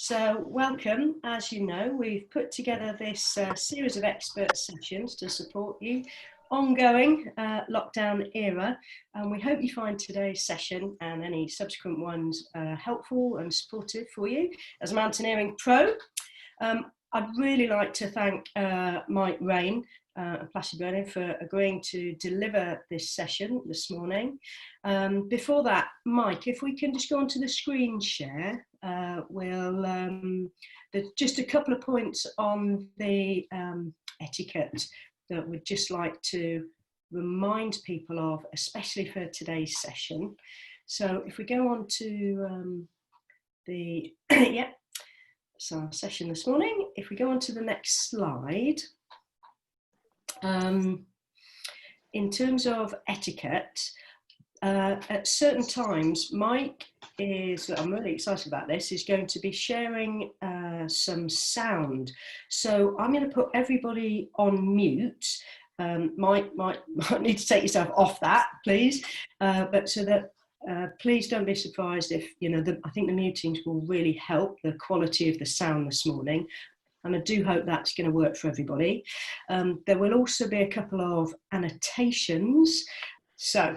So welcome. As you know, we've put together this series of expert sessions to support you ongoing lockdown era, and we hope you find today's session and any subsequent ones helpful and supportive for you as a mountaineering pro. I'd really like to thank Mike Raine and Placer for agreeing to deliver this session this morning. Before that, Mike, if we can just go onto the screen share, there's just a couple of points on the etiquette that we'd just like to remind people of, especially for today's session. So if we go on to the, so our session this morning, if we go on to the next slide, in terms of etiquette, at certain times, Mike is, I'm really excited about this, is going to be sharing some sound. So I'm going to put everybody on mute. Mike might need to take yourself off that, please, but so that please don't be surprised if, I think the mutings will really help the quality of the sound this morning. And I do hope that's going to work for everybody. There will also be a couple of annotations. So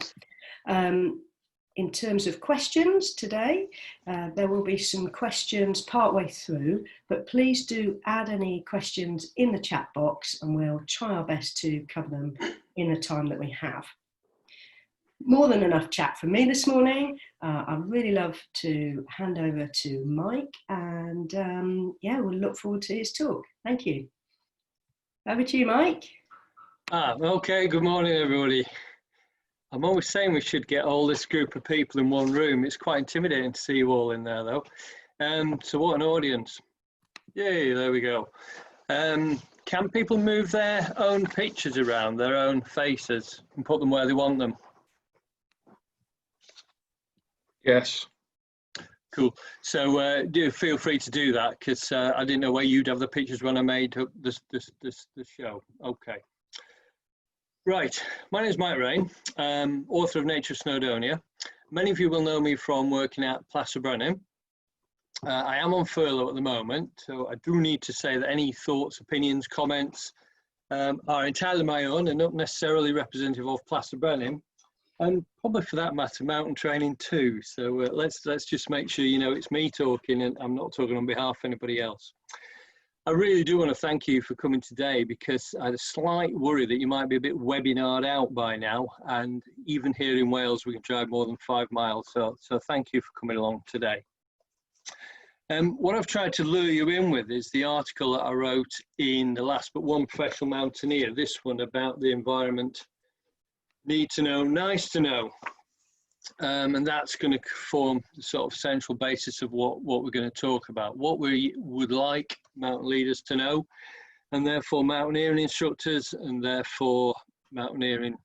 in terms of questions today, there will be some questions partway through, but please do add any questions in the chat box and we'll try our best to cover them in the time that we have. More than enough chat from me this morning. I'd really love to hand over to Mike and we'll look forward to his talk. Thank you. Over to you, Mike. Okay, good morning, everybody. I'm always saying we should get all this group of people in one room. It's quite intimidating to see you all in there, though. So what an audience. Yay, there we go. Can people move their own pictures around, their own faces, and put them where they want them? Yes. Cool. So do feel free to do that, because I didn't know where you'd have the pictures when I made this show. Okay. Right. My name is Mike Raine, author of Nature of Snowdonia. Many of you will know me from working at Placer. I am on furlough at the moment, so I do need to say that any thoughts, opinions, comments are entirely my own and not necessarily representative of Placer, and probably for that matter, mountain training too. So let's just make sure it's me talking and I'm not talking on behalf of anybody else. I really do want to thank you for coming today, because I had a slight worry that you might be a bit webinar'd out by now, and even here in Wales we can drive more than 5 miles, so thank you for coming along today. What I've tried to lure you in with is the article that I wrote in the last but one professional mountaineer, this one about the environment. Need to know, nice to know. And that's going to form the sort of central basis of what we're going to talk about, what we would like mountain leaders to know, and therefore mountaineering instructors, and therefore mountaineering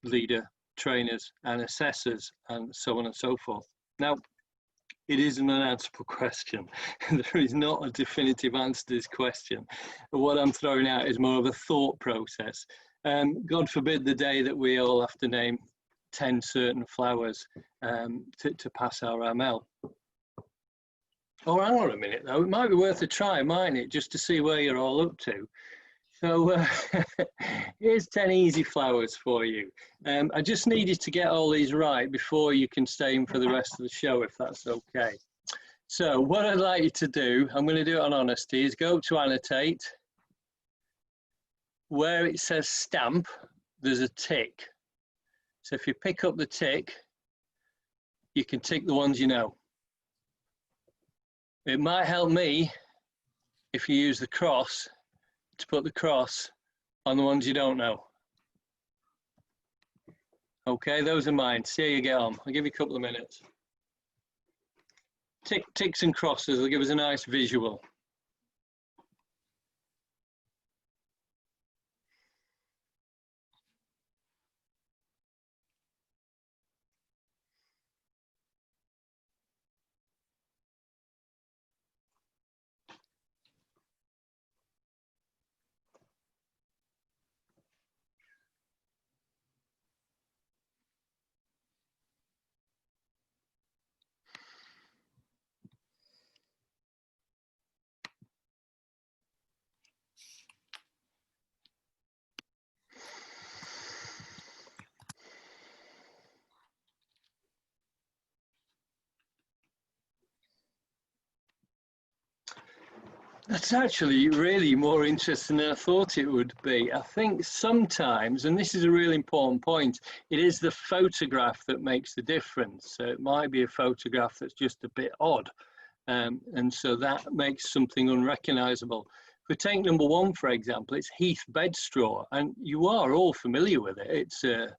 leader trainers and assessors, and so on and so forth. Now, it is an unanswerable question. There is not a definitive answer to this question. But what I'm throwing out is more of a thought process. God forbid the day that we all have to name 10 certain flowers to pass our ML. Oh, hang on a minute though, it might be worth a try, mightn't it, just to see where you're all up to. So here's 10 easy flowers for you. I just need you to get all these right before you can stay in for the rest of the show, if that's okay. So what I'd like you to do, I'm going to do it on honesty, is go up to Annotate. Where it says stamp, there's a tick. So if you pick up the tick, you can tick the ones you know. It might help me if you use the cross to put the cross on the ones you don't know. Okay, those are mine. See how you get on. I'll give you a couple of minutes. Ticks and crosses will give us a nice visual. That's actually really more interesting than I thought it would be. I think sometimes, and this is a really important point, it is the photograph that makes the difference. So it might be a photograph that's just a bit odd, and so that makes something unrecognisable. If we take number 1, for example, it's heath bedstraw, and you are all familiar with it. It's a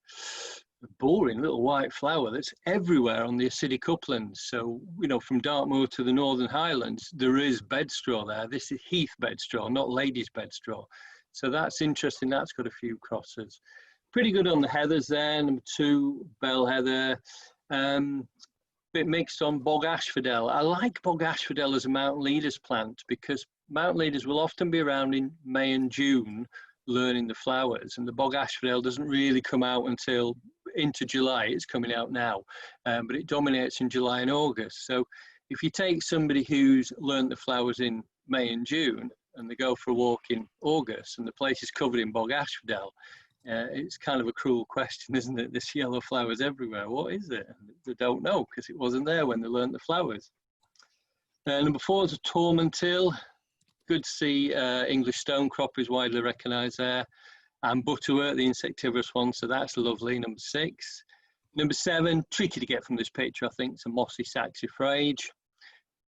boring little white flower that's everywhere on the acidic uplands. So, you know, from Dartmoor to the Northern Highlands, there is bedstraw there. This is heath bedstraw, not ladies' bedstraw. So that's interesting. That's got a few crosses. Pretty good on the heathers there. Number 2, bell heather. Bit mixed on bog asphodel. I like bog asphodel as a mountain leaders plant because mountain leaders will often be around in May and June learning the flowers, and the bog asphodel doesn't really come out until into July. It's coming out now, but it dominates in July and August. So if you take somebody who's learned the flowers in May and June and they go for a walk in August and the place is covered in bog asphodel, it's kind of a cruel question, isn't it? This yellow flowers everywhere, what is it? And they don't know because it wasn't there when they learned the flowers. Number 4 is a tormentil. Good to see English stonecrop is widely recognised there. And butterwort, the insectivorous one, so that's lovely. Number 6. Number 7, tricky to get from this picture, I think, it's a mossy saxifrage.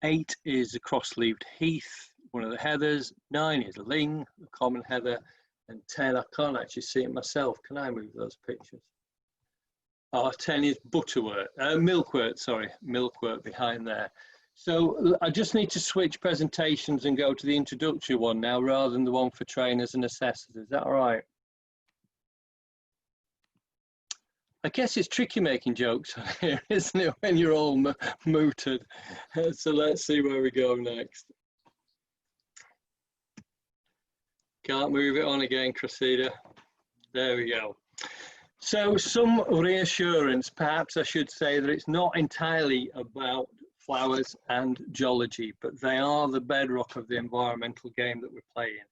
8 is a cross-leaved heath, one of the heathers. 9 is ling, the common heather. And 10, I can't actually see it myself. Can I move those pictures? Oh, 10 is butterwort, milkwort, sorry, milkwort behind there. So I just need to switch presentations and go to the introductory one now rather than the one for trainers and assessors. Is that all right? I guess it's tricky making jokes here, isn't it, when you're all mooted? So let's see where we go next. Can't move it on again, Cressida. There we go. So some reassurance, perhaps I should say that it's not entirely about flowers and geology, but they are the bedrock of the environmental game that we're playing.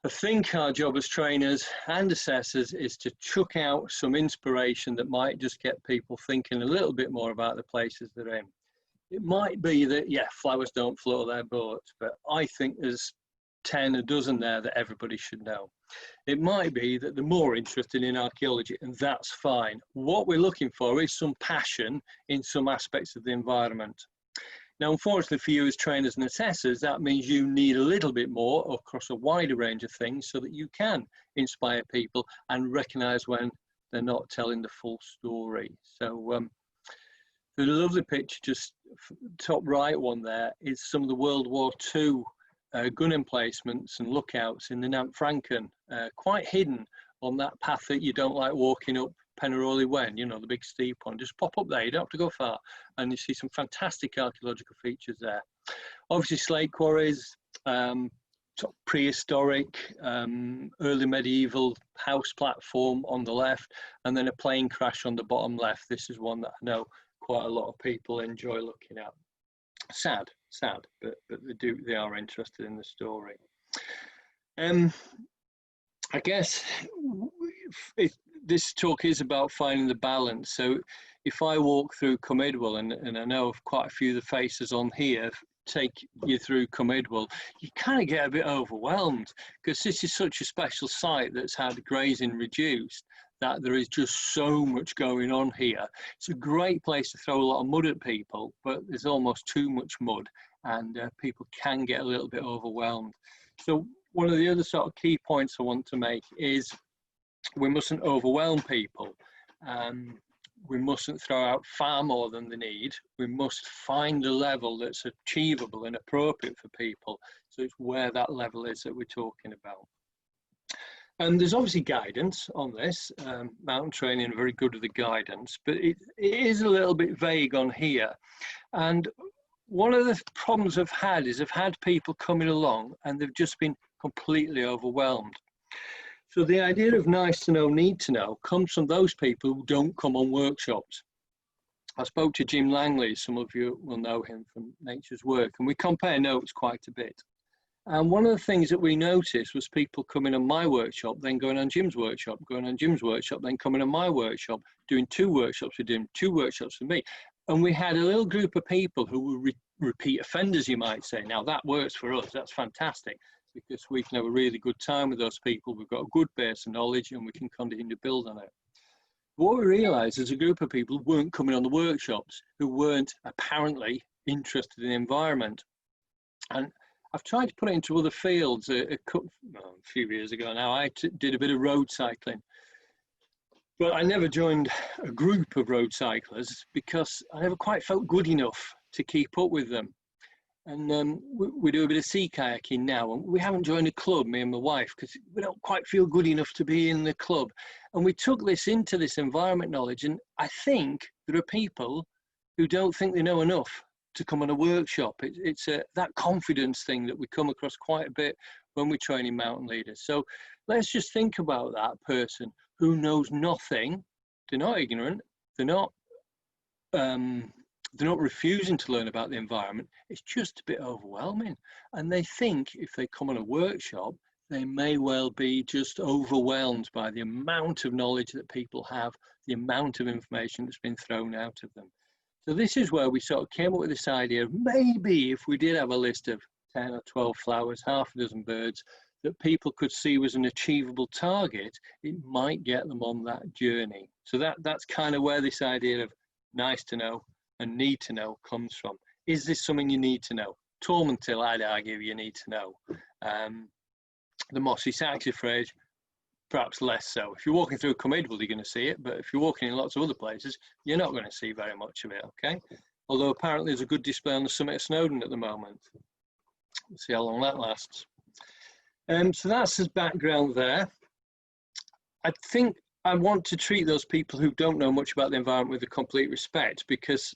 I think our job as trainers and assessors is to chuck out some inspiration that might just get people thinking a little bit more about the places they're in. It might be that, yeah, flowers don't float their boats, but I think there's 10 a dozen there that everybody should know. It might be that they're more interested in archaeology, and that's fine. What we're looking for is some passion in some aspects of the environment. Now, unfortunately for you as trainers and assessors, that means you need a little bit more across a wider range of things so that you can inspire people and recognise when they're not telling the full story. So the lovely picture, just top right one there, is some of the World War II gun emplacements and lookouts in the Nant Franken, quite hidden on that path that you don't like walking up Penaroli Wen, you know, the big steep one. Just pop up there, you don't have to go far, and you see some fantastic archaeological features there. Obviously slate quarries, prehistoric, early medieval house platform on the left, and then a plane crash on the bottom left. This is one that I know quite a lot of people enjoy looking at. Sad, but they are interested in the story. I guess this talk is about finding the balance. So if I walk through Cumidwell, and I know of quite a few of the faces on here take you through Cumidwell, you kind of get a bit overwhelmed because this is such a special site that's had grazing reduced, that there is just so much going on here. It's a great place to throw a lot of mud at people, but there's almost too much mud, and people can get a little bit overwhelmed. So one of the other sort of key points I want to make is we mustn't overwhelm people. We mustn't throw out far more than they need. We must find a level that's achievable and appropriate for people. So it's where that level is that we're talking about. And there's obviously guidance on this. Mountain training are very good with the guidance, but it is a little bit vague on here. And one of the problems I've had is I've had people coming along and they've just been completely overwhelmed. So the idea of nice to know, need to know comes from those people who don't come on workshops. I spoke to Jim Langley, some of you will know him from Nature's Work, and we compare notes quite a bit. And one of the things that we noticed was people coming on my workshop, then going on Jim's workshop, going on Jim's workshop, then coming on my workshop, doing 2 workshops with him, 2 workshops with me. And we had a little group of people who were repeat offenders, you might say. Now that works for us, that's fantastic, because we can have a really good time with those people. We've got a good base of knowledge and we can continue to build on it. What we realised is a group of people who weren't coming on the workshops, who weren't apparently interested in the environment. And I've tried to put it into other fields. A few years ago now, I did a bit of road cycling. But I never joined a group of road cyclists because I never quite felt good enough to keep up with them. And we do a bit of sea kayaking now, and we haven't joined a club, me and my wife, because we don't quite feel good enough to be in the club. And we took this into this environment knowledge, and I think there are people who don't think they know enough to come on a workshop. It's that confidence thing that we come across quite a bit when we're training mountain leaders. So let's just think about that person who knows nothing. They're not ignorant. They're not refusing to learn about the environment. It's just a bit overwhelming. And they think if they come on a workshop, they may well be just overwhelmed by the amount of knowledge that people have, the amount of information that's been thrown out of them. So this is where we sort of came up with this idea of maybe if we did have a list of 10 or 12 flowers, half a dozen birds, that people could see was an achievable target, it might get them on that journey. So that's kind of where this idea of nice to know and need to know comes from. Is this something you need to know? Tormentil, I'd argue you need to know. The mossy saxifrage, perhaps less so. If you're walking through Comidwell, you're going to see it, but if you're walking in lots of other places, you're not going to see very much of it, okay? Although apparently there's a good display on the summit of Snowdon at the moment. We'll see how long that lasts. So that's his background there. I think I want to treat those people who don't know much about the environment with a complete respect, because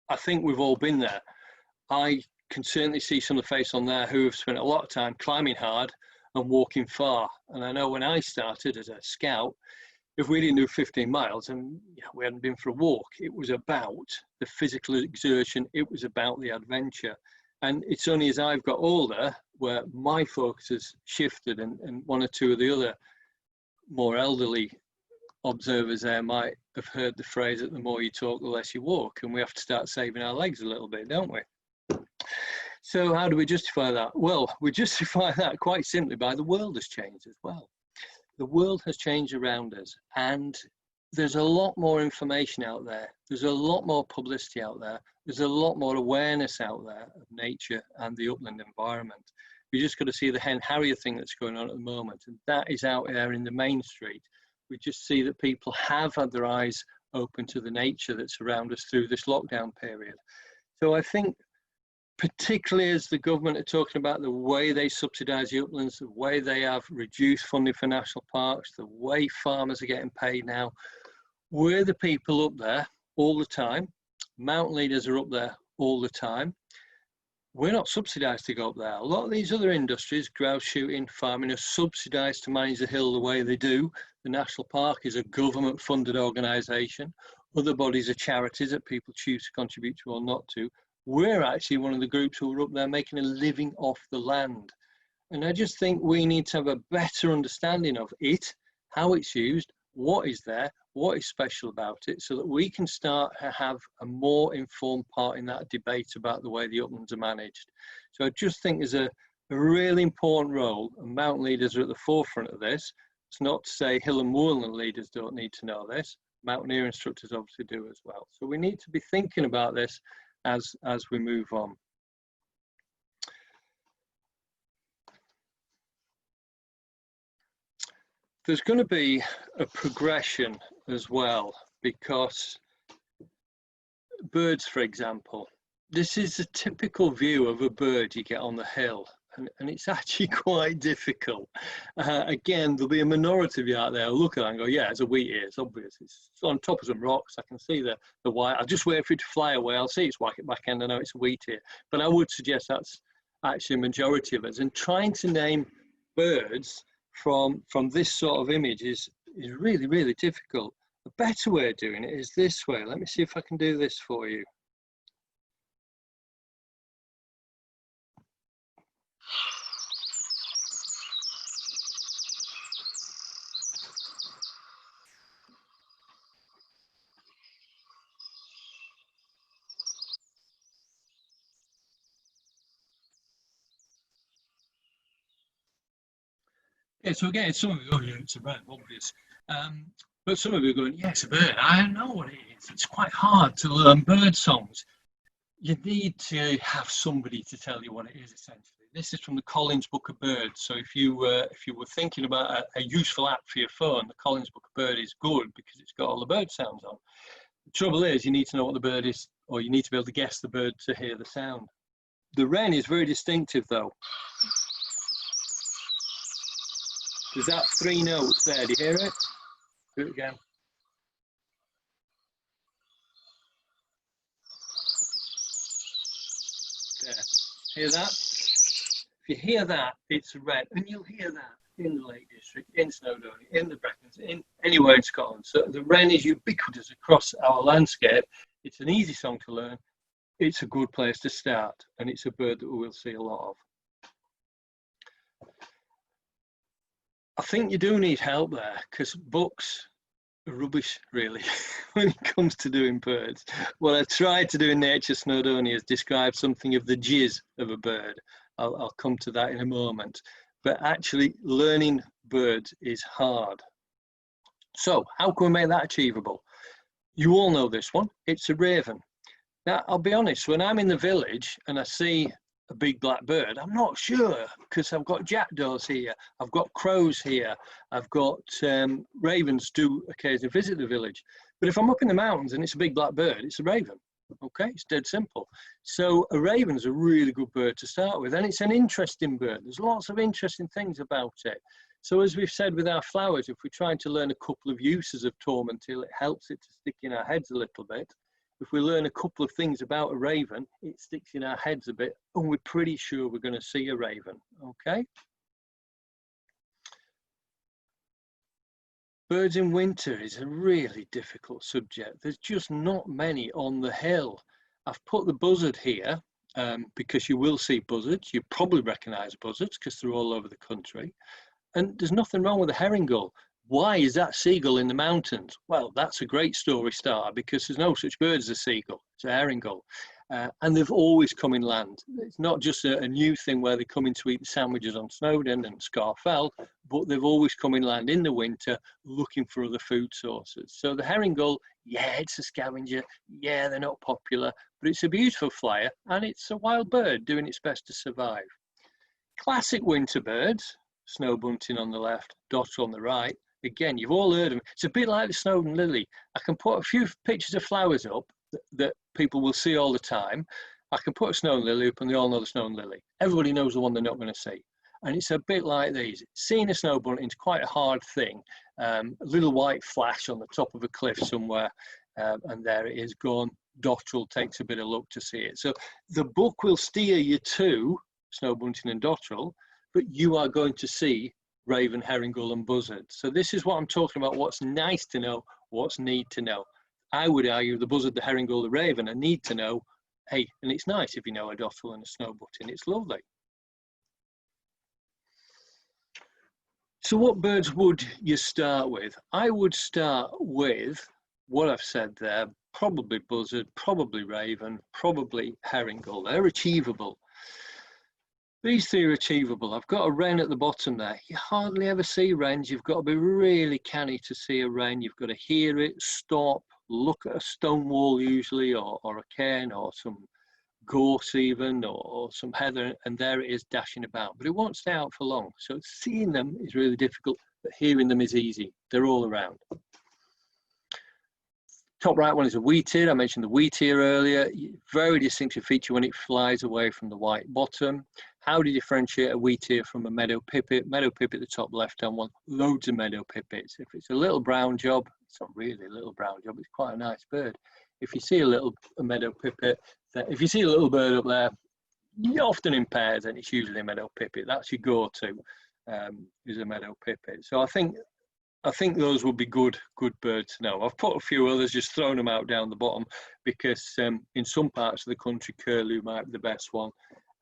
I think we've all been there. I can certainly see some of the faces on there who have spent a lot of time climbing hard and walking far. And I know when I started as a scout, if we didn't do 15 miles and we hadn't been for a walk, it was about the physical exertion, it was about the adventure. And it's only as I've got older where my focus has shifted, and one or two of the other more elderly observers there might have heard the phrase that the more you talk, the less you walk, and we have to start saving our legs a little bit, don't we? So how do we justify that? Well, we justify that quite simply by the world has changed as well. The world has changed around us, and there's a lot more information out there. There's a lot more publicity out there. There's a lot more awareness out there of nature and the upland environment. We just got to see the hen harrier thing that's going on at the moment, and that is out there in the main street. We just see that people have had their eyes open to the nature that's around us through this lockdown period. So I think, particularly as the government are talking about the way they subsidise the uplands, the way they have reduced funding for national parks, the way farmers are getting paid now, we're the people up there all the time. Mountain leaders are up there all the time. We're not subsidised to go up there. A lot of these other industries, grouse shooting, farming, are subsidised to manage the hill the way they do. The National Park is a government-funded organisation. Other bodies are charities that people choose to contribute to or not to. We're actually one of the groups who are up there making a living off the land. And I just think we need to have a better understanding of it, how it's used, what is there, what is special about it, so that we can start to have a more informed part in that debate about the way the uplands are managed. So I just think there's a really important role, and mountain leaders are at the forefront of this. It's not to say hill and moorland leaders don't need to know this. Mountaineer instructors obviously do as well. So we need to be thinking about this as we move on. There's going to be a progression as well, because birds, for example, this is a typical view of a bird you get on the hill, and it's actually quite difficult. Again, there'll be a minority of you out there who look at it and go, yeah, it's a wheat ear, it's obvious. It's on top of some rocks, I can see the white. I'll just wait for it to fly away, I'll see its back end, I know it's a wheat ear. But I would suggest that's actually a majority of us. And trying to name birds from this sort of image is really, really difficult. A better way of doing it is this way. Let me see if I can do this for you. Yeah, so again, some of you go, yeah, it's a bird, obvious. But some of you are going, yeah, it's a bird. I don't know what it is. It's quite hard to learn bird songs. You need to have somebody to tell you what it is, essentially. This is from the Collins Book of Birds. So if you were thinking about a useful app for your phone, the Collins Book of Bird is good because it's got all the bird sounds on. The trouble is, you need to know what the bird is, or you need to be able to guess the bird to hear the sound. The wren is very distinctive, though. There's that 3 notes there. Do you hear it? Do it again. There. Hear that? If you hear that, it's a wren, and you'll hear that in the Lake District, in Snowdonia, in the Brecons, in anywhere in Scotland. So the wren is ubiquitous across our landscape. It's an easy song to learn. It's a good place to start, and it's a bird that we'll see a lot of. I think you do need help there, because books are rubbish, really, when it comes to doing birds. What I tried to do in Nature Snowdonia is describe something of the jizz of a bird. I'll come to that in a moment. But actually, learning birds is hard. So how can we make that achievable? You all know this one. It's a raven. Now, I'll be honest, when I'm in the village and I see a big black bird, I'm not sure, because I've got jackdaws here, I've got crows here, I've got ravens do occasionally visit the village. But if I'm up in the mountains and it's a big black bird, it's a raven. Okay, it's dead simple. So a raven's a really good bird to start with, and it's an interesting bird. There's lots of interesting things about it. So as we've said with our flowers, if we're trying to learn a couple of uses of tormentil, it helps it to stick in our heads a little bit. If we learn a couple of things about a raven, it sticks in our heads a bit, and we're pretty sure we're going to see a raven. Okay. Birds in winter is a really difficult subject. There's just not many on the hill. I've put the buzzard here because you will see buzzards. You probably recognise buzzards because they're all over the country. And there's nothing wrong with a herring gull. Why is that seagull in the mountains? Well, that's a great story starter because there's no such bird as a seagull. It's a herring gull. And they've always come inland. It's not just a new thing where they come in to eat the sandwiches on Snowdon and Scarfell, but they've always come inland in the winter looking for other food sources. So the herring gull, yeah, it's a scavenger. Yeah, they're not popular, but it's a beautiful flyer and it's a wild bird doing its best to survive. Classic winter birds, snow bunting on the left, dotterel on the right. Again, you've all heard of them. It's a bit like the Snowdon lily. I can put a few pictures of flowers up that people will see all the time. I can put a Snowdon lily up and they all know the Snowdon lily. Everybody knows the one they're not going to see. And it's a bit like these. Seeing a snow bunting is quite a hard thing. A little white flash on the top of a cliff somewhere, and there it is gone. Dotterel takes a bit of luck to see it. So the book will steer you to snow bunting and dotterel, but you are going to see raven, herring gull and buzzard. So this is what I'm talking about, what's nice to know, what's need to know. I would argue the buzzard, the herring gull, the raven are need to know. Hey, and it's nice if you know a dotterel and a snow bunting, it's lovely. So what birds would you start with? I would start with what I've said there, probably buzzard, probably raven, probably herring gull. They're achievable. These 3 are achievable. I've got a wren at the bottom there. You hardly ever see wrens. You've got to be really canny to see a wren. You've got to hear it, stop, look at a stone wall usually, or a cairn, or some gorse even, or some heather, and there it is dashing about. But it won't stay out for long. So seeing them is really difficult, but hearing them is easy. They're all around. Top right one is a wheatear. I mentioned the wheatear earlier. Very distinctive feature when it flies away from the white bottom. How do you differentiate a wheatear from a meadow pipit? Meadow pipit, the top left-hand one, loads of meadow pipits. If it's a little brown job, it's not really a little brown job, it's quite a nice bird. If you see a meadow pipit, if you see a little bird up there, often in pairs, and it's usually a meadow pipit. That's your go-to, is a meadow pipit. So I think those would be good birds to know. I've put a few others, just thrown them out down the bottom, because in some parts of the country, curlew might be the best one.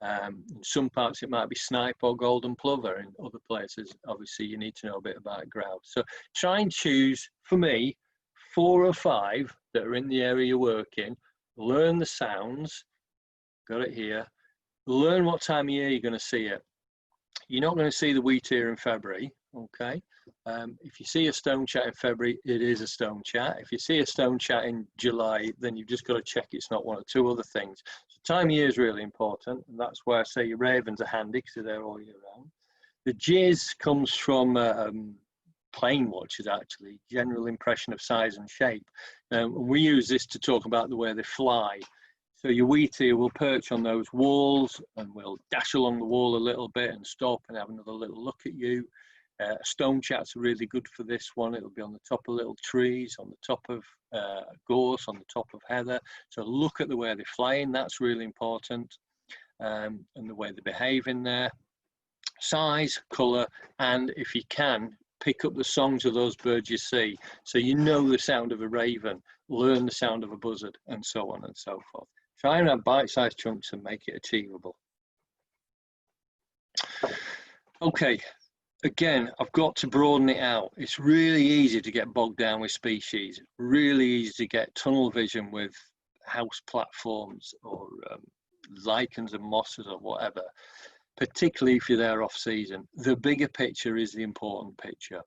In some parts it might be snipe or golden plover. In other places, obviously, you need to know a bit about grouse. So try and choose, for me, 4 or 5 that are in the area you work in. Learn the sounds. Got it here. Learn what time of year you're going to see it. You're not going to see the wheatear in February. Okay. If you see a stone chat in February, it is a stone chat. If you see a stone chat in July, then you've just got to check it's not one or two other things. So time of year is really important, and that's where I say your ravens are handy because they're there all year round. The jizz comes from plane watchers, actually, general impression of size and shape. We use this to talk about the way they fly. So your wheatear will perch on those walls and will dash along the wall a little bit and stop and have another little look at you. Stone chats are really good for this one. It'll be on the top of little trees, on the top of gorse, on the top of heather. So look at the way they're flying. That's really important. And the way they behave in there. Size, colour, and if you can, pick up the songs of those birds you see. So you know the sound of a raven, learn the sound of a buzzard, and so on and so forth. Try and have bite-sized chunks and make it achievable. Okay, again, I've got to broaden it out. It's really easy to get bogged down with species, really easy to get tunnel vision with house platforms or lichens and mosses or whatever, particularly if you're there off season. The bigger picture is the important picture.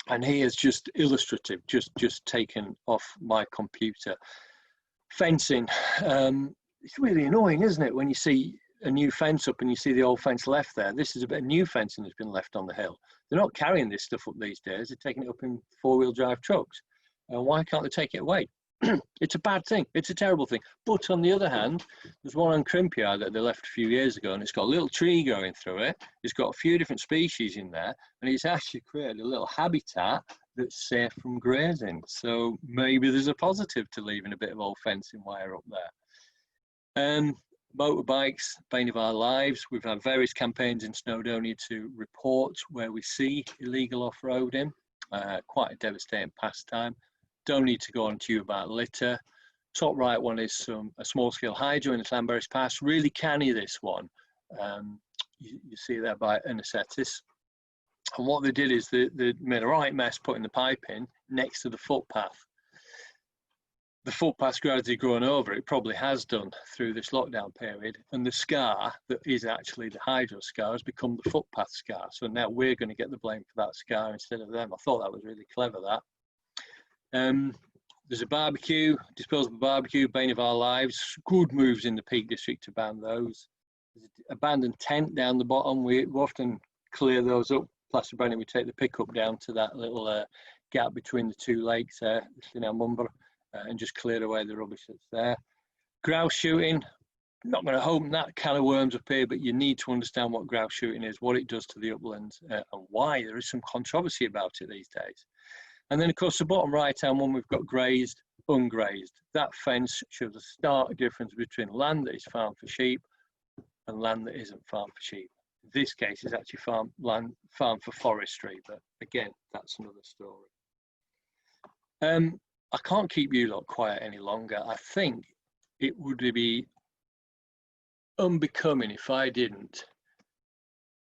And here's just illustrative, just taken off my computer. Fencing, it's really annoying, isn't it, when you see a new fence up and you see the old fence left there. This is a bit of new fencing that's been left on the hill. They're not carrying this stuff up these days, they're taking it up in four-wheel drive trucks. Why can't they take it away? It's a bad thing, it's a terrible thing. But on the other hand, there's one on Crimpyard that they left a few years ago and it's got a little tree going through it. It's got a few different species in there and it's actually created a little habitat that's safe from grazing. So maybe there's a positive to leaving a bit of old fencing wire up there. Motorbikes, bane of our lives. We've had various campaigns in Snowdonia to report where we see illegal off-roading. Quite a devastating pastime. Don't need to go on to you about litter. Top right one is a small-scale hydro in the Llanberis Pass. Really canny, this one. You see there by Annotator. And what they did is they made a right mess putting the pipe in next to the footpath. The footpath's gradually grown over, it probably has done through this lockdown period, and the scar that is actually the hydro scar has become the footpath scar. So now we're going to get the blame for that scar instead of them. I thought that was really clever, that. There's a barbecue, disposable barbecue, bane of our lives. Good moves in the Peak District to ban those. There's an abandoned tent down the bottom. We often clear those up. Plaster Brennan, we take the pickup down to that little gap between the two lakes there, Mumber, and just clear away the rubbish that's there. Grouse shooting, not going to open that can of worms up here, but you need to understand what grouse shooting is, what it does to the uplands, and why there is some controversy about it these days. And then, of course, the bottom right-hand one, we've got grazed, ungrazed. That fence shows a stark difference between land that is farmed for sheep and land that isn't farmed for sheep. In this case, it's actually farmed for forestry, but again, that's another story. I can't keep you lot quiet any longer. I think it would be unbecoming if I didn't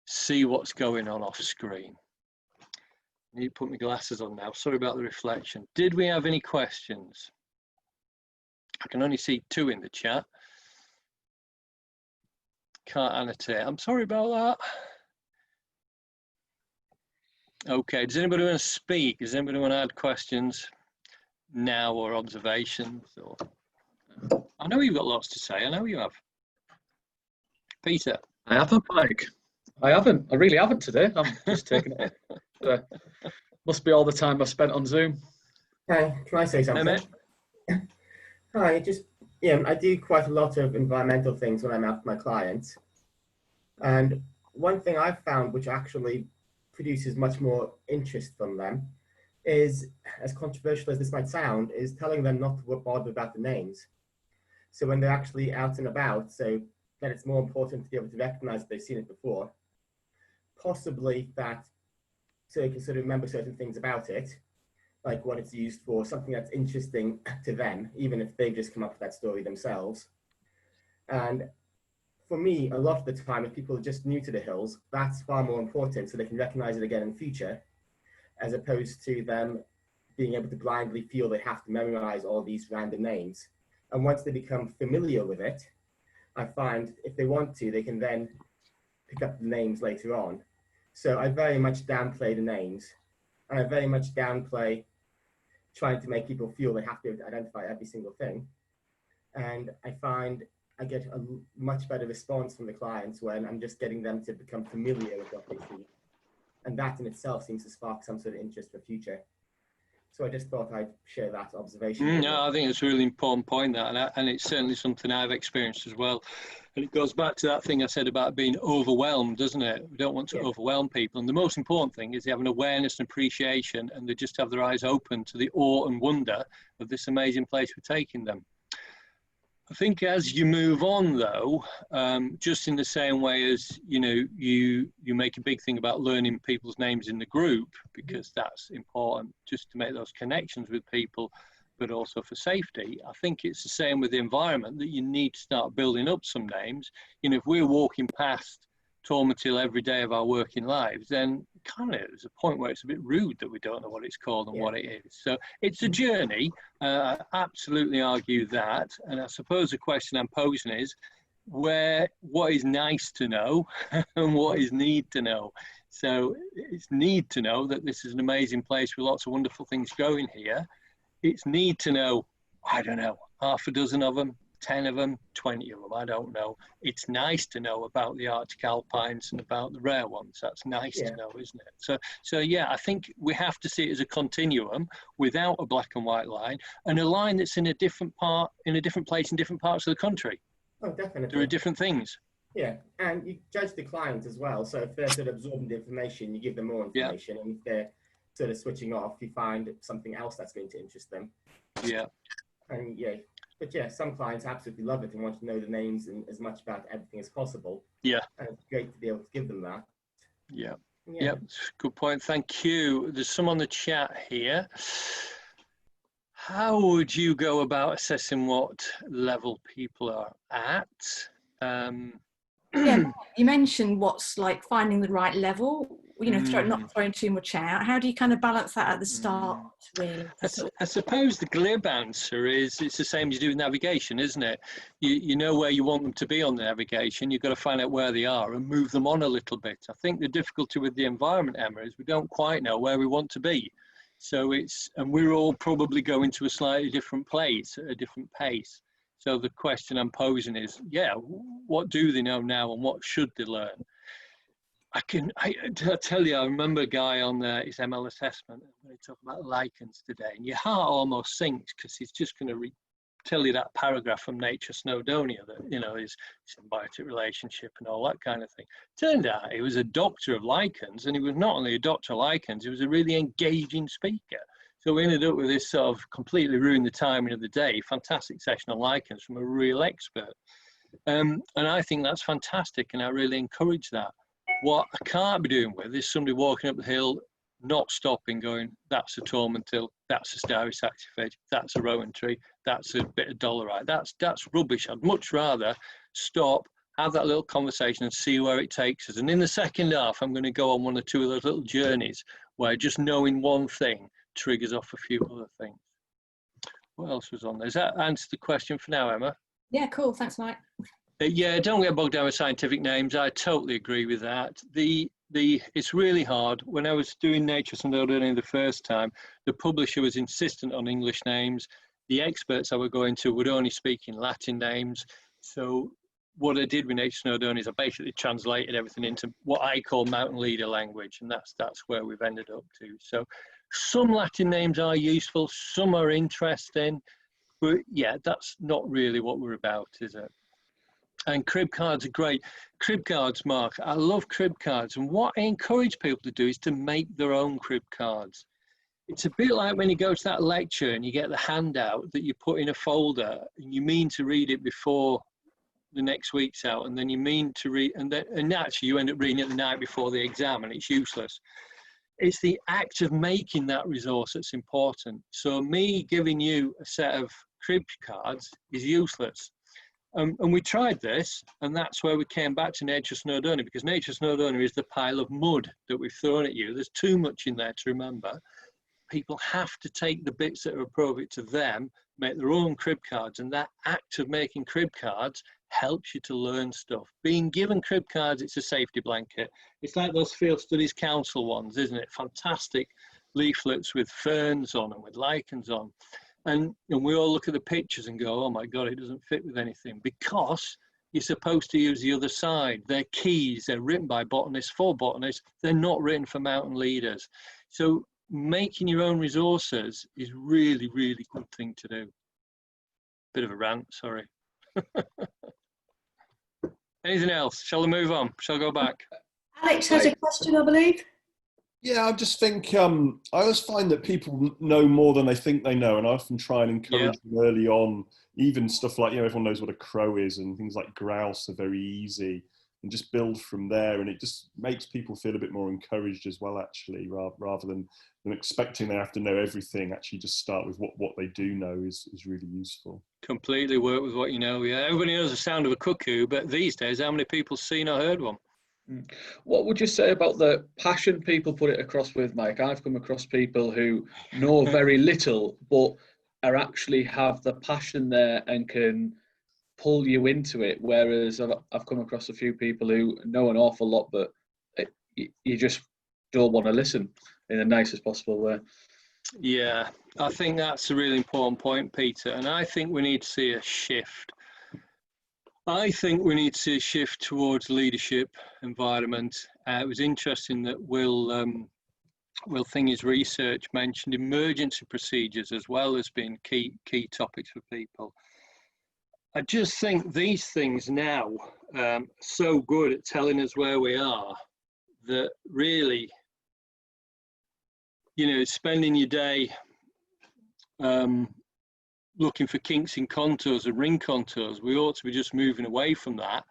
see what's going on off screen. I need to put my glasses on now. Sorry about the reflection. Did we have any questions? I can only see 2 in the chat. Can't annotate. I'm sorry about that. Okay, does anybody want to speak? Does anybody want to add questions now or observations? Or I know you've got lots to say. I know you have. Peter. I haven't, Mike. I haven't. I really haven't today. I'm just taking it. Must be all the time I've spent on Zoom. Hi, can I say something? Hi, I do quite a lot of environmental things when I'm out with my clients. And one thing I've found which actually produces much more interest from them is, as controversial as this might sound, is telling them not to bother about the names. So when they're actually out and about, so then it's more important to be able to recognize that they've seen it before. Possibly that, so you can sort of remember certain things about it, like what it's used for, something that's interesting to them, even if they've just come up with that story themselves. And for me, a lot of the time, if people are just new to the hills, that's far more important so they can recognize it again in the future, as opposed to them being able to blindly feel they have to memorize all these random names. And once they become familiar with it, I find if they want to, they can then pick up the names later on. So I very much downplay the names, and I very much downplay trying to make people feel they have to identify every single thing. And I find I get a much better response from the clients when I'm just getting them to become familiar with what they see. And that in itself seems to spark some sort of interest for future. So I just thought I'd share that observation. No, I think it's a really important point, that, and it's certainly something I've experienced as well. And it goes back to that thing I said about being overwhelmed, doesn't it? We don't want to overwhelm people. And the most important thing is they have an awareness and appreciation, and they just have their eyes open to the awe and wonder of this amazing place we're taking them. I think as you move on, though, just in the same way as, you know, you make a big thing about learning people's names in the group, because that's important just to make those connections with people, but also for safety. I think it's the same with the environment, that you need to start building up some names. You know, if we're walking past Tormentil every day of our working lives, then kind of there's a point where it's a bit rude that we don't know what it's called and what it is. So it's a journey. I absolutely argue that. And I suppose the question I'm posing is what is nice to know and what is need to know. So it's need to know that this is an amazing place with lots of wonderful things going here. It's need to know, I don't know, half a dozen of them, 10 of them, 20 of them, I don't know. It's nice to know about the Arctic alpines and about the rare ones. That's nice to know, isn't it? So yeah, I think we have to see it as a continuum without a black and white line, and a line that's in a different part, in a different place in different parts of the country. Oh, definitely. There are different things. Yeah, and you judge the client as well. So if they're sort of absorbing the information, you give them more information, and if they're sort of switching off, you find something else that's going to interest them. Yeah. And but yeah, some clients absolutely love it and want to know the names and as much about everything as possible. Yeah. And it's great to be able to give them that. Yeah. Yeah. Good point. Thank you. There's some on the chat here. How would you go about assessing what level people are at? Yeah, you mentioned what's like finding the right level, you know, not throwing too much out. How do you kind of balance that at the start, really? I suppose the glib answer is it's the same as you do with navigation, isn't it? You know where you want them to be on the navigation. You've got to find out where they are and move them on a little bit. I think the difficulty with the environment, Emma, is we don't quite know where we want to be. So and we're all probably going to a slightly different place at a different pace. So the question I'm posing is, what do they know now and what should they learn? I tell you, I remember a guy on his ML assessment when he talked about lichens today, and your heart almost sinks because he's just going to tell you that paragraph from Nature Snowdonia that, you know, is symbiotic relationship and all that kind of thing. Turned out he was a doctor of lichens, and he was not only a doctor of lichens, he was a really engaging speaker. So we ended up with this sort of completely ruined the timing of the day, fantastic session on lichens from a real expert. And I think that's fantastic, and I really encourage that. What I can't be doing with is somebody walking up the hill, not stopping, going, that's a tormentil, that's a starry saxifrage, that's a rowan tree, that's a bit of dolerite. That's rubbish. I'd much rather stop, have that little conversation and see where it takes us. And in the second half, I'm going to go on one or two of those little journeys where just knowing one thing triggers off a few other things. What else was on there? Does that answer the question for now, Emma? Yeah, cool. Thanks, Mike. Yeah, don't get bogged down with scientific names. I totally agree with that. It's really hard. When I was doing Nature Snowdonia the first time, the publisher was insistent on English names. The experts I were going to would only speak in Latin names. So what I did with Nature Snowdonia is I basically translated everything into what I call mountain leader language, and that's where we've ended up to. So some Latin names are useful, some are interesting, but yeah, that's not really what we're about, is it? And crib cards are great. Crib cards, Mark, I love crib cards. And what I encourage people to do is to make their own crib cards. It's a bit like when you go to that lecture and you get the handout that you put in a folder and you mean to read it before the next week's out, and then you mean to read, and actually you end up reading it the night before the exam and it's useless. It's the act of making that resource that's important. So me giving you a set of crib cards is useless. And we tried this, and that's where we came back to Nature Snowdonia, because Nature Snowdonia is the pile of mud that we've thrown at you. There's too much in there to remember. People have to take the bits that are appropriate to them, make their own crib cards, and that act of making crib cards helps you to learn stuff. Being given crib cards, it's a safety blanket. It's like those Field Studies Council ones, isn't it? Fantastic leaflets with ferns on and with lichens on. And we all look at the pictures and go, oh my God, it doesn't fit with anything, because you're supposed to use the other side. They're keys, they're written by botanists for botanists. They're not written for mountain leaders. So making your own resources is really, really good thing to do. Bit of a rant, sorry. Anything else? Shall I move on? Shall I go back? Alex has a question, I believe. Yeah, I just think I always find that people know more than they think they know, and I often try and encourage them early on. Even stuff like, everyone knows what a crow is, and things like grouse are very easy, and just build from there. And it just makes people feel a bit more encouraged as well, actually, rather than expecting they have to know everything. Actually, just start with what they do know is really useful. Completely work with what you know. Yeah, everybody knows the sound of a cuckoo, but these days, how many people seen or heard one? What would you say about the passion people put it across with, Mike? I've come across people who know very little, but are actually have the passion there and can pull you into it. Whereas I've come across a few people who know an awful lot, but you just don't want to listen in the nicest possible way. Yeah, I think that's a really important point, Peter. And I think we need to see a shift. I think we need to see a shift towards leadership, environment. It was interesting that Will Thingy's research mentioned emergency procedures as well as being key topics for people. I just think these things now are so good at telling us where we are that really, spending your day looking for kinks in contours and ring contours, we ought to be just moving away from that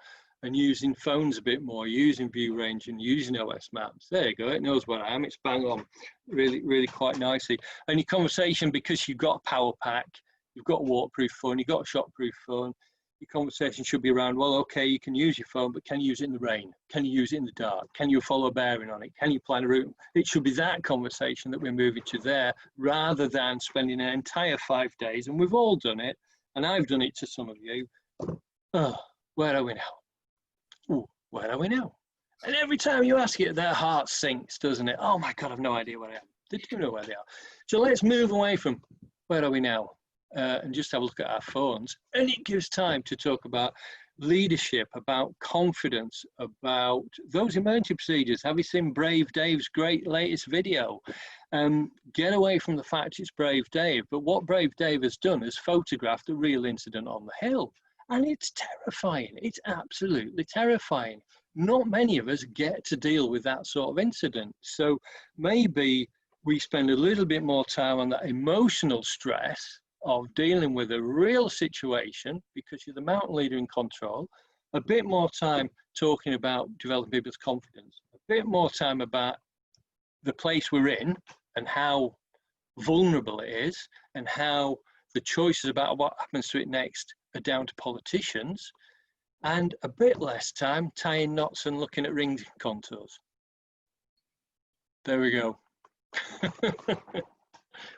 and using phones a bit more, using view range and using OS maps. There you go, it knows where I am, it's bang on, really, really quite nicely. And your conversation, because you've got a power pack, you've got a waterproof phone, you've got a shockproof phone, your conversation should be around, well, okay, you can use your phone, but can you use it in the rain? Can you use it in the dark? Can you follow a bearing on it? Can you plan a route? It should be that conversation that we're moving to there, rather than spending an entire 5 days, and we've all done it, and I've done it to some of you. Oh, where are we now? Ooh, where are we now? And every time you ask it, their heart sinks, doesn't it? Oh my God, I've no idea where I am. They do know where they are. So let's move away from where are we now? And just have a look at our phones. And it gives time to talk about leadership, about confidence, about those emergency procedures. Have you seen Brave Dave's great latest video? Get away from the fact it's Brave Dave, but what Brave Dave has done is photographed a real incident on the hill. And it's terrifying. It's absolutely terrifying. Not many of us get to deal with that sort of incident. So maybe we spend a little bit more time on that emotional stress of dealing with a real situation, because you're the mountain leader in control, a bit more time talking about developing people's confidence, a bit more time about the place we're in and how vulnerable it is, and how the choices about what happens to it next are down to politicians, and a bit less time tying knots and looking at ring contours. There we go.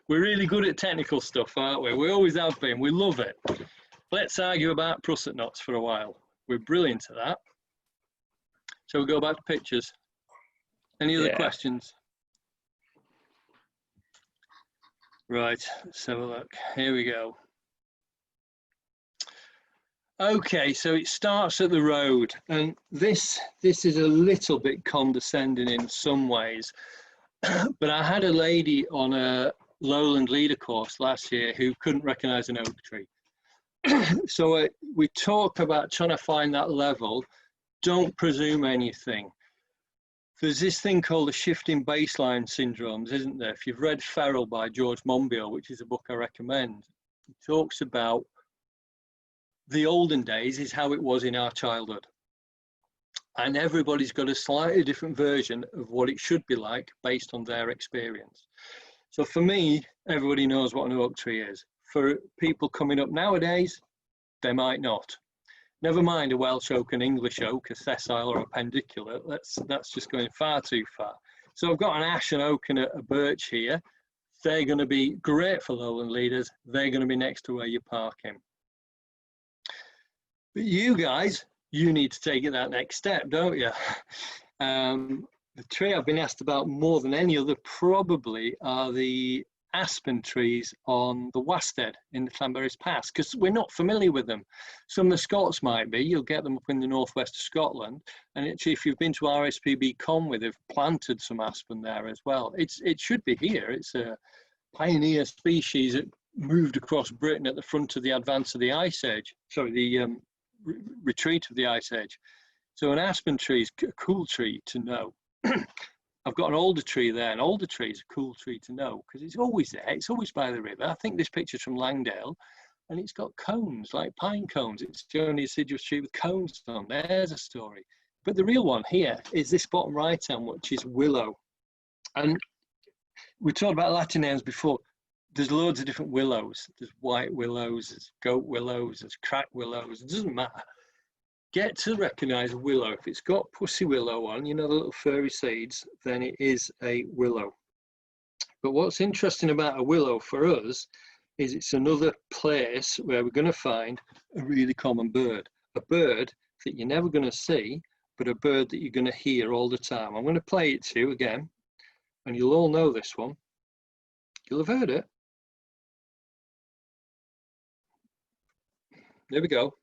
We're really good at technical stuff, aren't we? We always have been. We love it. Let's argue about prusset knots for a while. We're brilliant at that. So we'll go back to pictures. Any other questions? Right, let's have a look. Here we go. Okay, so it starts at the road, and this is a little bit condescending in some ways, but I had a lady on a lowland leader course last year who couldn't recognize an oak tree. So we talk about trying to find that level. Don't presume anything. There's this thing called the shifting baseline syndromes, isn't there? If you've read Feral by George Monbiot, which is a book I recommend, it talks about the olden days is how it was in our childhood. And everybody's got a slightly different version of what it should be like based on their experience. So for me, everybody knows what an oak tree is. For people coming up nowadays, they might not. Never mind a Welsh oak, an English oak, a sessile or a pendicular. That's just going far too far. So I've got an ash, an oak and a birch here. They're going to be great for lowland leaders. They're going to be next to where you're parking. But you guys, you need to take it that next step, don't you? The tree I've been asked about more than any other probably are the aspen trees on the Wasted in the Llanberis Pass, because we're not familiar with them. Some of the Scots might be. You'll get them up in the northwest of Scotland, and actually if you've been to RSPB Conwy, they've planted some aspen there as well. It should be here. It's a pioneer species that moved across Britain at the front of the advance of the Ice Age, sorry, the retreat of the Ice Age. So an aspen tree is a cool tree to know. I've got an alder tree there. An alder tree is a cool tree to know because it's always there. It's always by the river. I think this picture's from Langdale, and it's got cones, like pine cones. It's the only deciduous tree with cones on. There's a story. But the real one here is this bottom right hand, which is willow. And we talked about Latin names before. There's loads of different willows. There's white willows, there's goat willows, there's crack willows. It doesn't matter. Get to recognise a willow. If it's got pussy willow on, you know, the little furry seeds, then it is a willow. But what's interesting about a willow for us is it's another place where we're going to find a really common bird. A bird that you're never going to see, but a bird that you're going to hear all the time. I'm going to play it to you again, and you'll all know this one. You'll have heard it. There we go.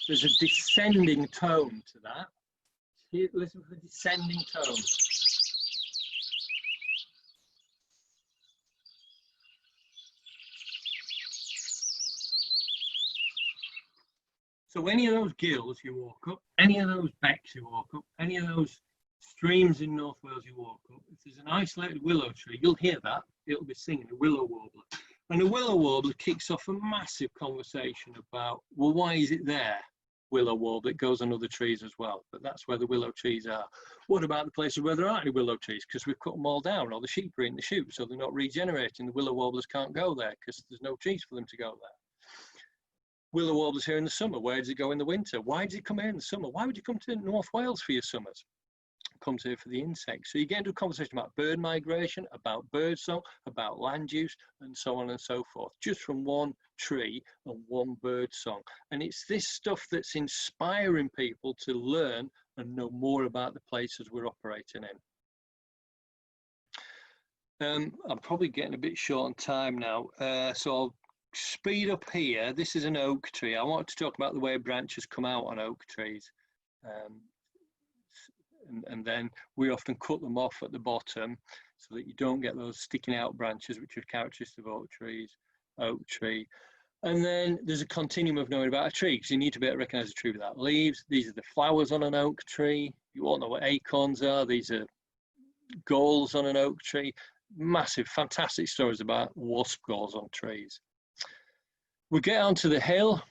There's a descending tone to that. Here, listen to the descending tone. So any of those gills you walk up, any of those becks you walk up, any of those streams in North Wales you walk up, if there's an isolated willow tree, you'll hear that. It'll be singing a willow warbler. And a willow warbler kicks off a massive conversation about, well, why is it there? Willow warbler, it goes on other trees as well, but that's where the willow trees are. What about the places where there aren't any willow trees? Because we've cut them all down, or the sheep are eating the shoots, so they're not regenerating. The willow warblers can't go there because there's no trees for them to go there. Willow warblers here in the summer. Where does it go in the winter? Why does it come here in the summer? Why would you come to North Wales for your summers? Comes here for the insects. So you get into a conversation about bird migration, about bird song, about land use, and so on and so forth, just from one tree and one bird song. And it's this stuff that's inspiring people to learn and know more about the places we're operating in. I'm probably getting a bit short on time now, so I'll speed up here. This is an oak tree. I want to talk about the way branches come out on oak trees. And then we often cut them off at the bottom so that you don't get those sticking out branches, which are characteristic of oak trees, oak tree. And then there's a continuum of knowing about a tree, because you need to be able to recognise a tree without leaves. These are the flowers on an oak tree. You all know what acorns are. These are galls on an oak tree. Massive, fantastic stories about wasp galls on trees. We get onto the hill.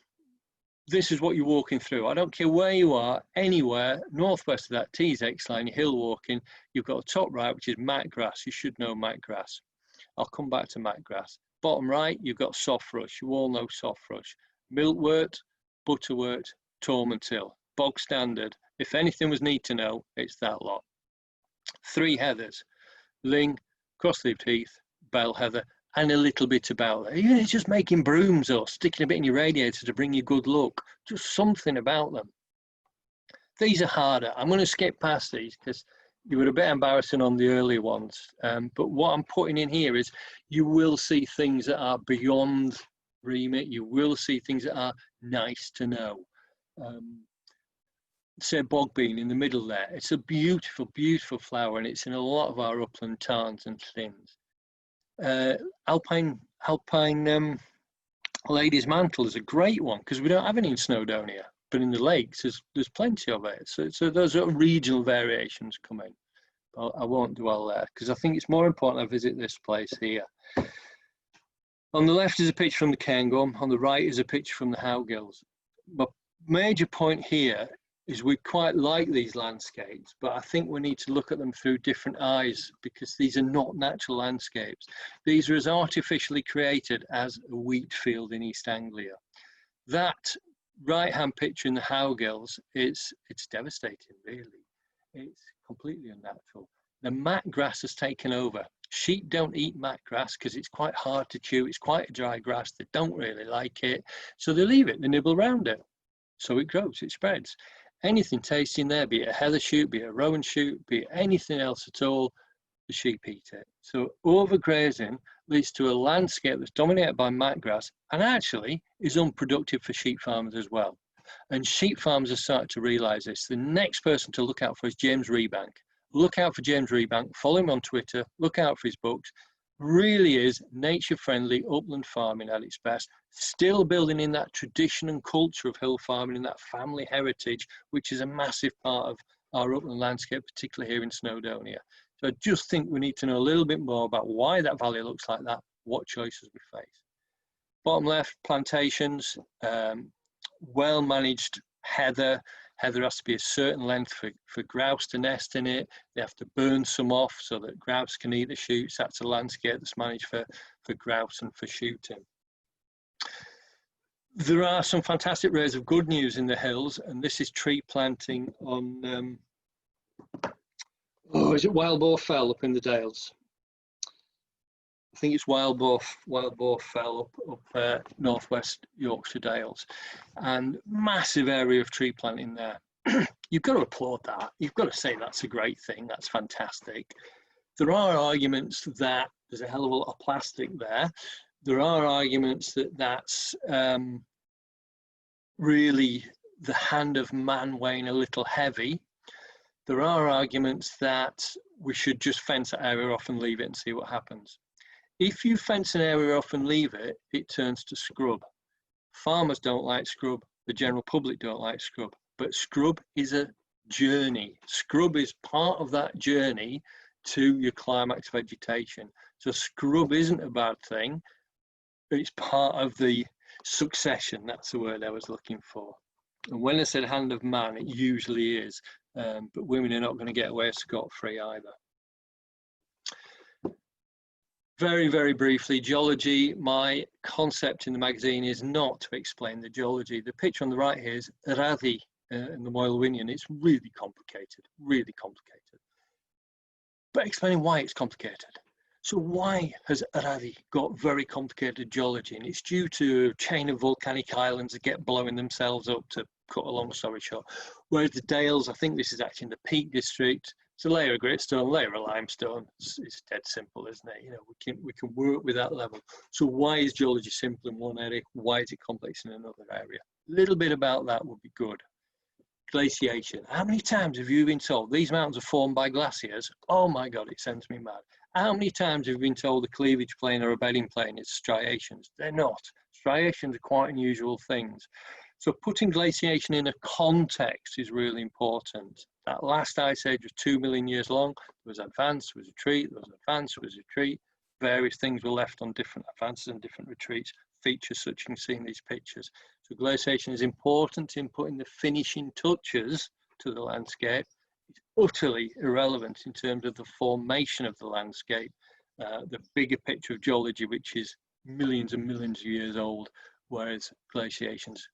This is what you're walking through. I don't care where you are, anywhere, northwest of that TZX line, you're hill walking, you've got a top right, which is mat grass. You should know mat grass. I'll come back to mat grass. Bottom right, you've got soft rush. You all know soft rush. Milkwort, butterwort, torment hill. Bog standard. If anything was need to know, it's that lot. 3 heathers. Ling, crossleaved heath, bell heather, and a little bit about that. Even if it's just making brooms or sticking a bit in your radiator to bring you good luck, just something about them. These are harder. I'm going to skip past these because you were a bit embarrassing on the earlier ones. But what I'm putting in here is you will see things that are beyond remit. You will see things that are nice to know. Say Bog Bean in the middle there. It's a beautiful, beautiful flower, and it's in a lot of our upland tarns and thins. Alpine lady's mantle is a great one because we don't have any in Snowdonia, but in the lakes there's plenty of it. So those are regional variations coming. I won't dwell there because I think it's more important I visit this place here. On the left is a picture from the Cairngorm. On the right is a picture from the Howgills. My major point here is we quite like these landscapes, but I think we need to look at them through different eyes because these are not natural landscapes. These are as artificially created as a wheat field in East Anglia. That right-hand picture in the Howgills, it's devastating, really. It's completely unnatural. The mat grass has taken over. Sheep don't eat mat grass because it's quite hard to chew. It's quite a dry grass. They don't really like it. So they leave it, they nibble around it. So it grows, it spreads. Anything tasty in there, be it a heather shoot, be it a rowan shoot, be it anything else at all, the sheep eat it. So overgrazing leads to a landscape that's dominated by mat grass and actually is unproductive for sheep farmers as well. And sheep farmers are starting to realise this. The next person to look out for is James Rebank. Look out for James Rebank, follow him on Twitter, look out for his books. Really is nature-friendly upland farming at its best, still building in that tradition and culture of hill farming and that family heritage, which is a massive part of our upland landscape, particularly here in Snowdonia. So I just think we need to know a little bit more about why that valley looks like that, what choices we face. Bottom left, plantations, well-managed heather. Heather has to be a certain length for grouse to nest in it. They have to burn some off so that grouse can eat the shoots. That's a landscape that's managed for grouse and for shooting. There are some fantastic rays of good news in the hills, and this is tree planting on, is it Wild Boar Fell up in the Dales? I think it's Wild Boar Fell up northwest Yorkshire Dales, and massive area of tree planting there. You've got to applaud that. You've got to say that's a great thing. That's fantastic. There are arguments that there's a hell of a lot of plastic there. There are arguments that that's really the hand of man weighing a little heavy. There are arguments that we should just fence that area off and leave it and see what happens. If you fence an area off and leave it, it turns to scrub. Farmers don't like scrub. The general public don't like scrub. But scrub is a journey. Scrub is part of that journey to your climax vegetation. So scrub isn't a bad thing. It's part of the succession. That's the word I was looking for. And when I said hand of man, it usually is. But women are not going to get away scot-free either. Very, very briefly, geology. My concept in the magazine is not to explain the geology. The picture on the right here is Radhi in the Moylwinian. It's really complicated, really complicated. But explaining why it's complicated. So why has Radhi got very complicated geology? And it's due to a chain of volcanic islands that get blowing themselves up, to cut a long story short. Whereas the Dales, I think this is actually in the Peak District. It's a layer of gritstone, layer of limestone. It's dead simple, isn't it? You know, we can work with that level. So why is geology simple in one area? Why is it complex in another area? A little bit about that would be good. Glaciation. How many times have you been told these mountains are formed by glaciers? Oh my God, it sends me mad. How many times have you been told the cleavage plane or a bedding plane is striations? They're not. Striations are quite unusual things. So putting glaciation in a context is really important. That last ice age was 2 million years long. There was advance, there was retreat, there was advance, there was retreat. Various things were left on different advances and different retreats. Features such you can see in these pictures. So glaciation is important in putting the finishing touches to the landscape. It's utterly irrelevant in terms of the formation of the landscape. The bigger picture of geology, which is millions and millions of years old, whereas glaciation's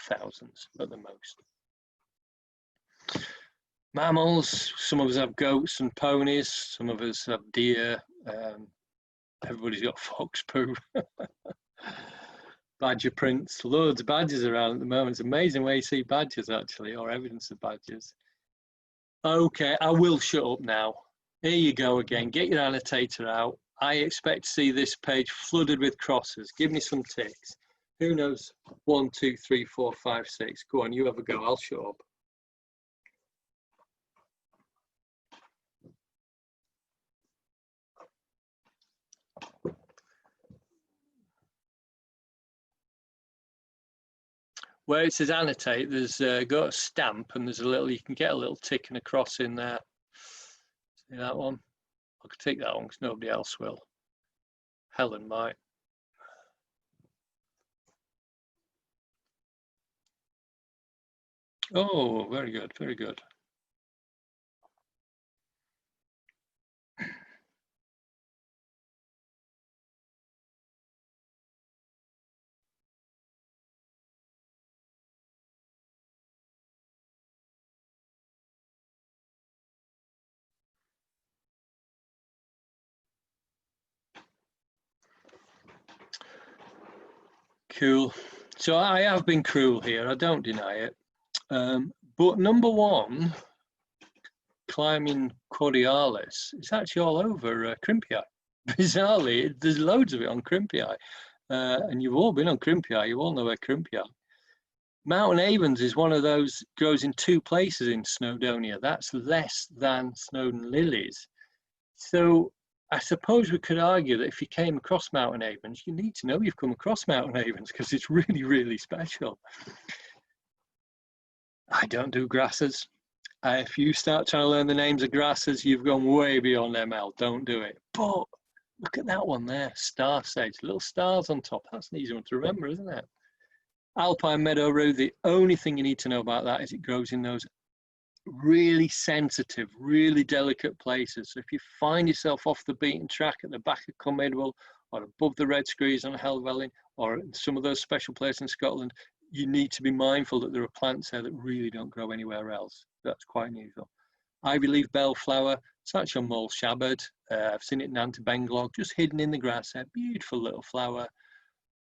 thousands at the most. Mammals, some of us have goats and ponies, some of us have deer, everybody's got fox poo. Badger prints, loads of badgers around at the moment. It's amazing where you see badgers actually, or evidence of badgers. Okay, I will shut up now. Here you go again, get your annotator out. I expect to see this page flooded with crosses. Give me some ticks. Who knows? 1, 2, 3, 4, 5, 6. Go on, you have a go. I'll shut up. Where it says annotate, there's got a stamp and there's a little, you can get a little tick and a cross in there. See that one? I could take that one because nobody else will. Helen might. Oh, very good, very good. Cool. So I have been cruel here, I don't deny it. But number one, climbing Cordialis, it's actually all over Crimpii. Bizarrely, there's loads of it on Crimpii. And you've all been on Crimpii, you all know where Crimpii are. Mountain Avens is one of those, grows in 2 places in Snowdonia. That's less than Snowdon lilies. So I suppose we could argue that if you came across Mountain Avens, you need to know you've come across Mountain Avens because it's really, really special. I don't do grasses. If you start trying to learn the names of grasses, you've gone way beyond ML. Don't do it. But look at that one there, star sage, little stars on top. That's an easy one to remember, isn't it? Alpine meadow rue, the only thing you need to know about that is it grows in those really sensitive, really delicate places. So if you find yourself off the beaten track at the back of Cumedwell or above the Red Screes on Helvellyn or some of those special places in Scotland, you need to be mindful that there are plants there that really don't grow anywhere else. That's quite unusual. Ivy leaf bellflower, it's actually a mole shabbard. I've seen it in Antibenglog, just hidden in the grass there. Beautiful little flower.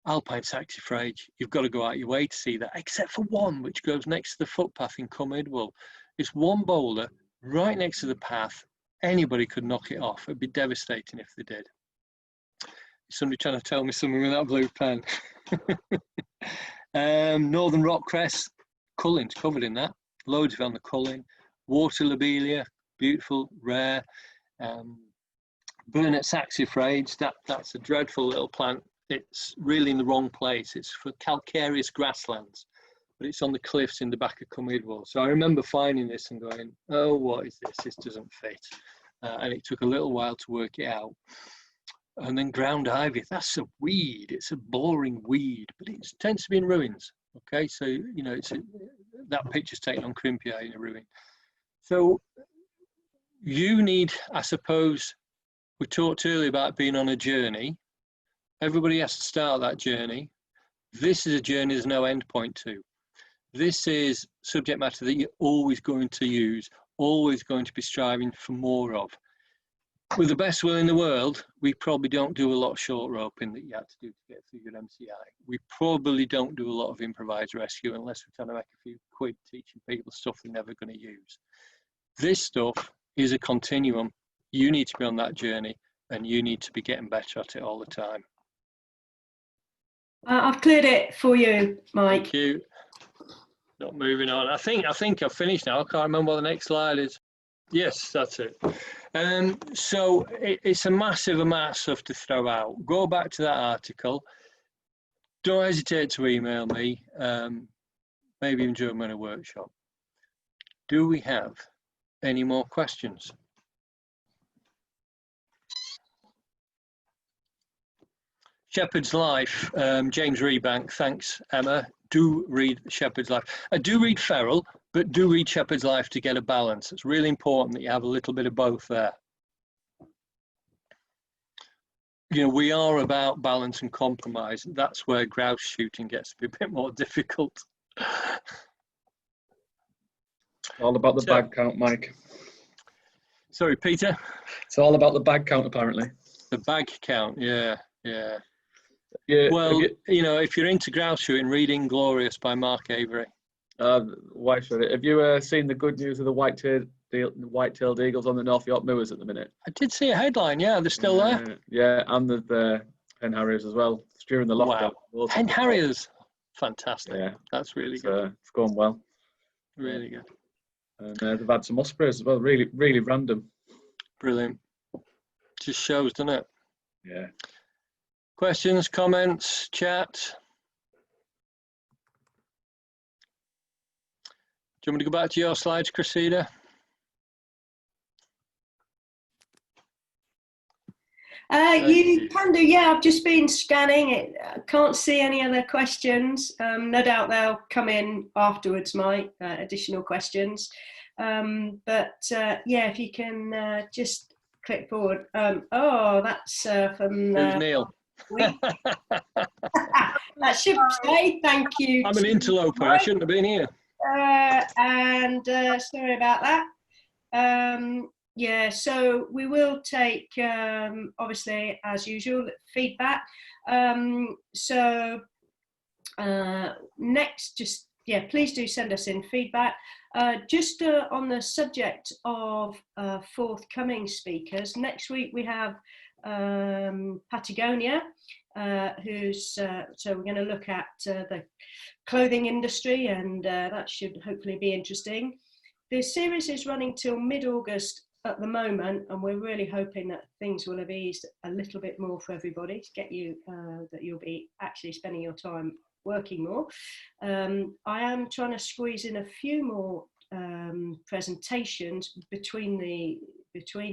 Alpine saxifrage, you've got to go out your way to see that, except for one which grows next to the footpath in Cumedwell. It's one boulder right next to the path. Anybody could knock it off. It'd be devastating if they did. Somebody trying to tell me something with that blue pen. Northern rock cress, Cullen's covered in that. Loads of it on the Cullen. Water lobelia, beautiful, rare. Burnet saxifrage, that's a dreadful little plant. It's really in the wrong place. It's for calcareous grasslands, but it's on the cliffs in the back of Cumedwell. So I remember finding this and going, oh, what is this? This doesn't fit. And it took a little while to work it out. And then ground ivy, that's a weed. It's a boring weed, but it tends to be in ruins. Okay, so, you know, that picture's taken on Crimpii in a ruin. So you need, I suppose, we talked earlier about being on a journey. Everybody has to start that journey. This is a journey there's no end point to. This is subject matter that you're always going to use, always going to be striving for more of. With the best will in the world, we probably don't do a lot of short roping that you had to do to get through your MCI. We probably don't do a lot of improvised rescue unless we're trying to make a few quid teaching people stuff they're never going to use. This stuff is a continuum. You need to be on that journey and you need to be getting better at it all the time. I've cleared it for you, Mike. Thank you. Not moving on. I think I've finished now. I can't remember what the next slide is. Yes, that's it. So it's a massive amount of stuff to throw out. Go back to that article. Don't hesitate to email me. Maybe even join me in a workshop. Do we have any more questions? Shepherd's Life, James Rebank, thanks Emma. Do read Shepherd's Life. I do read Feral, but do read Shepherd's Life to get a balance. It's really important that you have a little bit of both there. You know, we are about balance and compromise. That's where grouse shooting gets to be a bit more difficult. All about the bag count, Mike. Sorry, Peter? It's all about the bag count, apparently. The bag count, yeah. Yeah, well, you know, if you're into grouse shooting, read Inglorious by Mark Avery. Why should it? Have you seen the good news of the white-tailed eagles on the North York Moors at the minute? I did see a headline, yeah, they're still there. Yeah, and the hen harriers as well. It's during the lockdown. Wow. Hen harriers, fantastic. Yeah, that's really good. It's going well. Really good. And they've had some ospreys as well, really, really random. Brilliant. Just shows, doesn't it? Yeah. Questions, comments, chat? Do you want me to go back to your slides, Cressida? You can do, yeah. I've just been scanning it. I can't see any other questions. No doubt they'll come in afterwards, Mike, additional questions. But yeah, if you can just click forward. Oh, that's from... Who's Neil? That should say thank you. I'm an interloper. I shouldn't have been here. And sorry about that. Yeah, so we will take, obviously, as usual, feedback. So Next, just, yeah, please do send us in feedback. Just on the subject of forthcoming speakers, next week we have Patagonia, so we're going to look at the clothing industry, and that should hopefully be interesting. The series is running till mid-August at the moment, and we're really hoping that things will have eased a little bit more for everybody to get you that you'll be actually spending your time working more. I am trying to squeeze in a few more presentations between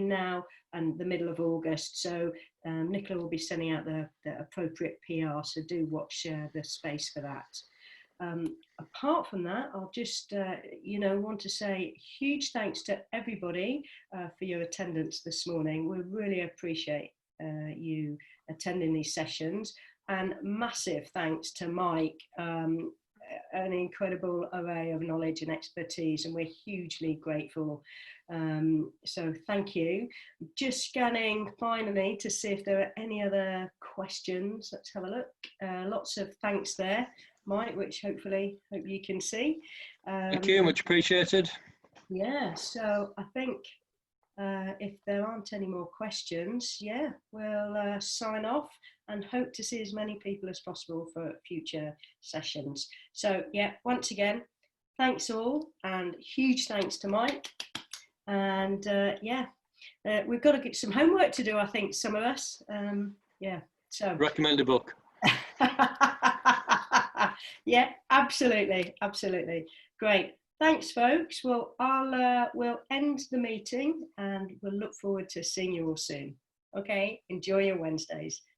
now and the middle of August, so Nicola will be sending out the appropriate PR, so do watch the space for that. Apart from that, I'll just want to say huge thanks to everybody for your attendance this morning. We really appreciate you attending these sessions, and massive thanks to Mike, an incredible array of knowledge and expertise, and we're hugely grateful. So thank you. Just scanning finally to see if there are any other questions. Let's have a look. Lots of thanks there, Mike, which hope you can see. Thank you, much appreciated. Yeah, so I think if there aren't any more questions, yeah, we'll sign off and hope to see as many people as possible for future sessions. So yeah, once again, thanks all, and huge thanks to Mike. And yeah, we've got to get some homework to do, I think, some of us. Yeah, so. Recommend a book. Yeah, absolutely, absolutely. Great. Thanks, folks. Well, we'll end the meeting, and we'll look forward to seeing you all soon. Okay, enjoy your Wednesdays.